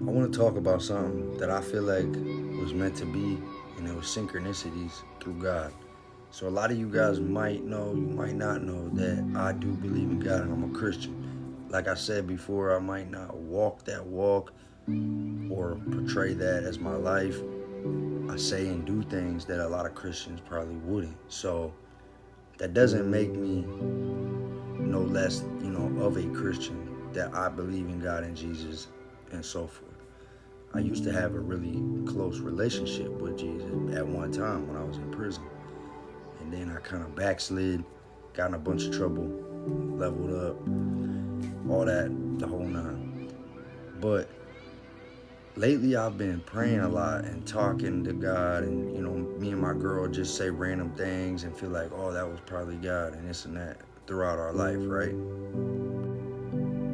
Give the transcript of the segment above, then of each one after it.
I want to talk about something that I feel like was meant to be, and it was synchronicities through God. So a lot of you guys might know, you might not know that I do believe in God and I'm a Christian. Like I said before, I might not walk that walk or portray that as my life. I say and do things that a lot of Christians probably wouldn't. So that doesn't make me no less, of a Christian, that I believe in God and Jesus and so forth. I used to have a really close relationship with Jesus at one time when I was in prison. And then I kind of backslid, got in a bunch of trouble, leveled up, all that, the whole nine. But lately I've been praying a lot and talking to God, and me and my girl just say random things and feel like, oh, that was probably God and this and that throughout our life, right?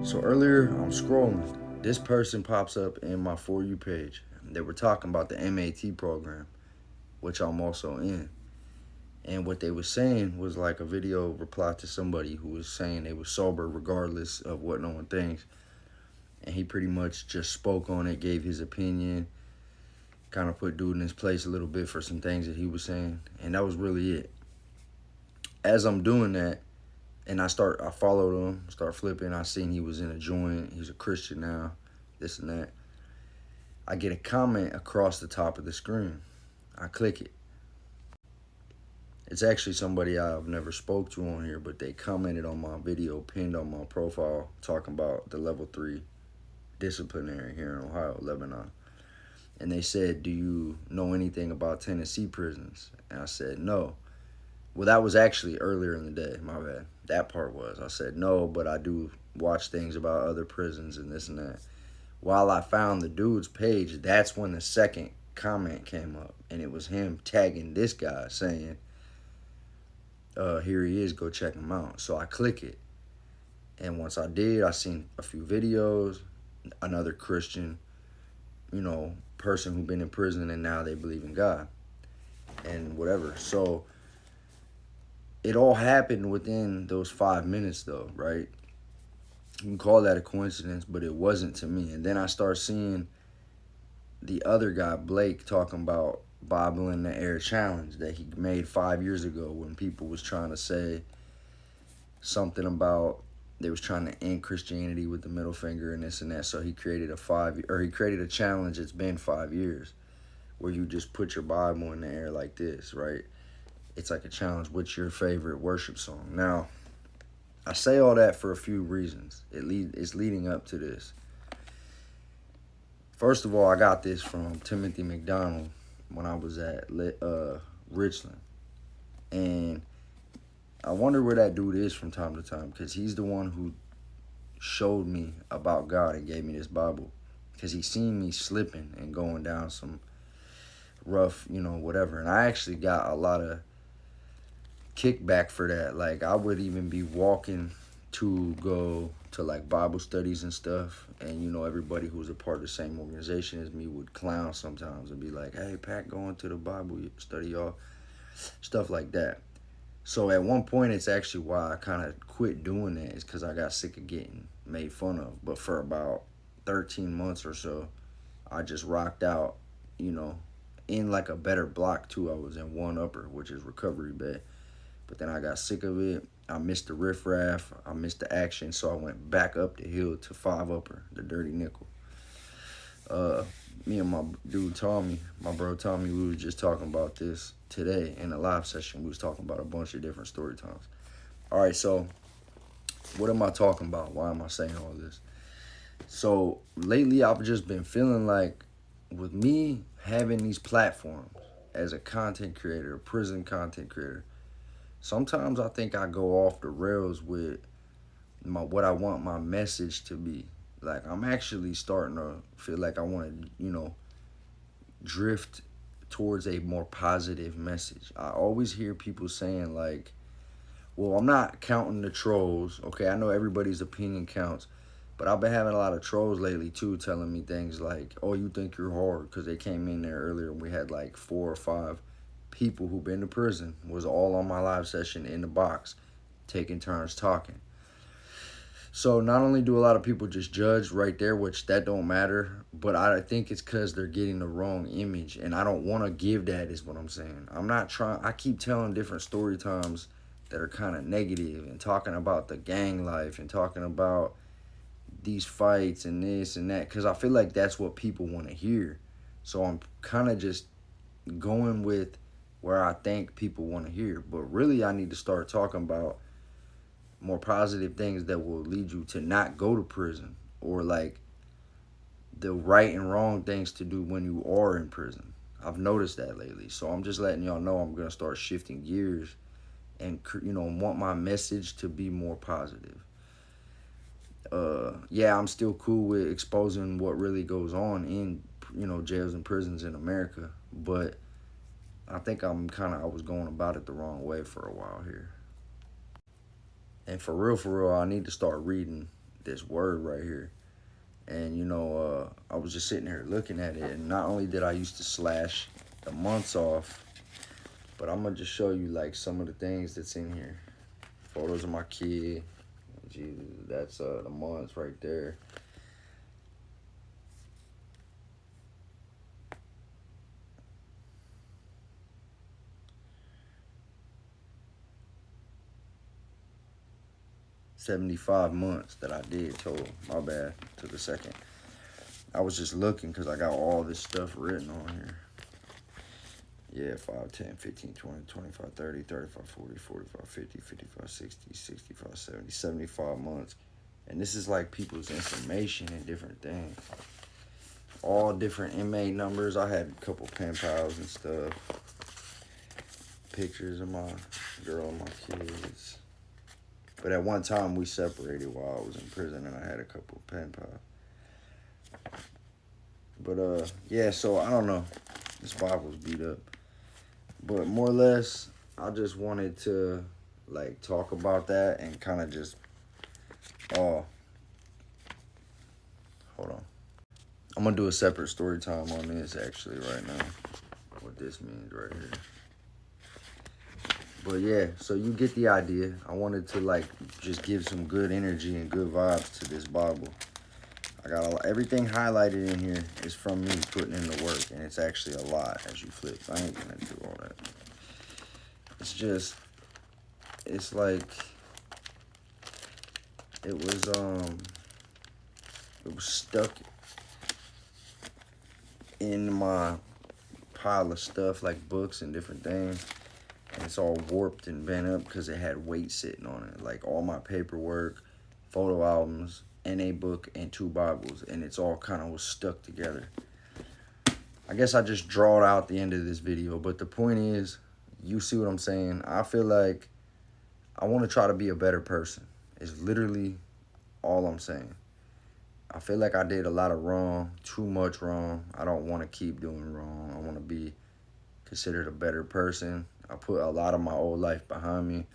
So earlier I'm scrolling. This person pops up in my For You page. They were talking about the MAT program, which I'm also in. And what they were saying was like a video reply to somebody who was saying they were sober regardless of what no one thinks. And he pretty much just spoke on it, gave his opinion, kind of put dude in his place a little bit for some things that he was saying. And that was really it. As I'm doing that, and I followed him, start flipping, I seen he was in a joint, he's a Christian now, this and that. I get a comment across the top of the screen. I click it. It's actually somebody I've never spoke to on here, but they commented on my video, pinned on my profile, talking about the level 3 disciplinary here in Ohio, Lebanon. And they said, do you know anything about Tennessee prisons? And I said, no. Well, that was actually earlier in the day, my bad. That part was. I said, no, but I do watch things about other prisons and this and that. While I found the dude's page, that's when the second comment came up. And it was him tagging this guy saying, here he is, go check him out. So I click it. And once I did, I seen a few videos, another Christian, person who'd been in prison and now they believe in God and whatever. So it all happened within those 5 minutes though, right? You can call that a coincidence, but it wasn't to me. And then I start seeing the other guy, Blake, talking about Bible in the Air challenge that he made 5 years ago when people was trying to say something about they was trying to end Christianity with the middle finger and this and that. So he created he created a challenge. It's been 5 years where you just put your Bible in the air like this, right? It's like a challenge. What's your favorite worship song? Now, I say all that for a few reasons. It's leading up to this. First of all, I got this from Timothy McDonald when I was at Richland. And I wonder where that dude is from time to time, because he's the one who showed me about God and gave me this Bible, because he seen me slipping and going down some rough, whatever. And I actually got a lot of kickback for that. Like, I would even be walking to go to like Bible studies and stuff, and everybody who was a part of the same organization as me would clown sometimes and be like, hey, Pat, going to the Bible study, y'all, stuff like that. So at one point, it's actually why I kind of quit doing that, is because I got sick of getting made fun of. But for about 13 months or so, I just rocked out, in like a better block too. I was in one upper, which is recovery bed. But then I got sick of it. I missed the riffraff. I missed the action. So I went back up the hill to 5 upper, the dirty nickel. Me and my dude Tommy, my bro Tommy, we was just talking about this today in a live session. We was talking about a bunch of different story times. All right, so what am I talking about? Why am I saying all this? So lately I've just been feeling like, with me having these platforms as a content creator, a prison content creator, sometimes I think I go off the rails with what I want my message to be. Like, I'm actually starting to feel like I want to, drift towards a more positive message. I always hear people saying like, well, I'm not counting the trolls. Okay, I know everybody's opinion counts, but I've been having a lot of trolls lately too, telling me things like, oh, you think you're hard, because they came in there earlier and we had like 4 or 5 people who've been to prison, was all on my live session in the box, taking turns talking. So not only do a lot of people just judge right there, which that don't matter, but I think it's because they're getting the wrong image, and I don't want to give that. Is what I'm saying. I'm not trying. I keep telling different story times that are kind of negative and talking about the gang life and talking about these fights and this and that because I feel like that's what people want to hear. So I'm kind of just going with where I think people want to hear. But really, I need to start talking about more positive things that will lead you to not go to prison, or like the right and wrong things to do when you are in prison. I've noticed that lately. So I'm just letting y'all know I'm going to start shifting gears and, want my message to be more positive. Yeah, I'm still cool with exposing what really goes on in, jails and prisons in America. But I think I was going about it the wrong way for a while here. And for real, I need to start reading this word right here. And, I was just sitting here looking at it. And not only did I used to slash the months off, but I'm going to just show you, like, some of the things that's in here. Photos of my kid. Jesus, that's the months right there. $75 months that I did total. My bad. Took a second. I was just looking because I got all this stuff written on here. Yeah, 5, 10, 15, 20, 25, 30, 35, 40, 45, 50, 55, 60, 65, 70, 75 months. And this is like people's information and different things. All different inmate numbers. I had a couple pen pals and stuff. Pictures of my girl and my kids. But at one time we separated while I was in prison and I had a couple pen pals. But yeah, so I don't know. This Bible's beat up. But more or less, I just wanted to like talk about that and kind of just hold on. I'm gonna do a separate story time on this actually right now. What this means right here. But yeah, so you get the idea. I wanted to like just give some good energy and good vibes to this Bible. I got everything highlighted in here is from me putting in the work, and it's actually a lot as you flip. I ain't gonna do all that. It's like it was stuck in my pile of stuff like books and different things. And it's all warped and bent up because it had weight sitting on it. Like all my paperwork, photo albums, and a book and 2 Bibles. And it's all kind of was stuck together. I guess I just draw it out the end of this video. But the point is, you see what I'm saying? I feel like I want to try to be a better person. It's literally all I'm saying. I feel like I did a lot of wrong, too much wrong. I don't want to keep doing wrong. I want to be considered a better person. I put a lot of my old life behind me.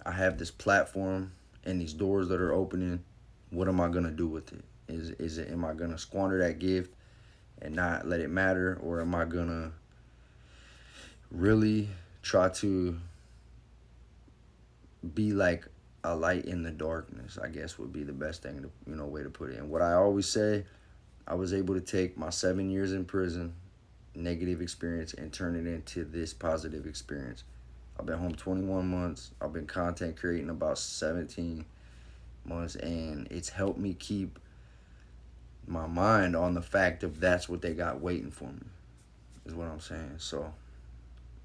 I have this platform and these doors that are opening. What am I going to do with it? Am I going to squander that gift and not let it matter? Or am I going to really try to be like a light in the darkness, I guess would be the best thing to, way to put it. And what I always say, I was able to take my 7 years in prison, negative experience, and turn it into this positive experience. I've been home 21 months. I've been content creating about 17 months, and it's helped me keep my mind on the fact of that's what they got waiting for me, is what I'm saying. So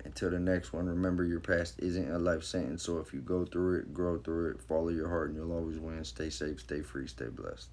until the next one, remember your past isn't a life sentence. So if you go through it, grow through it, follow your heart, and you'll always win. Stay safe, stay free, stay blessed.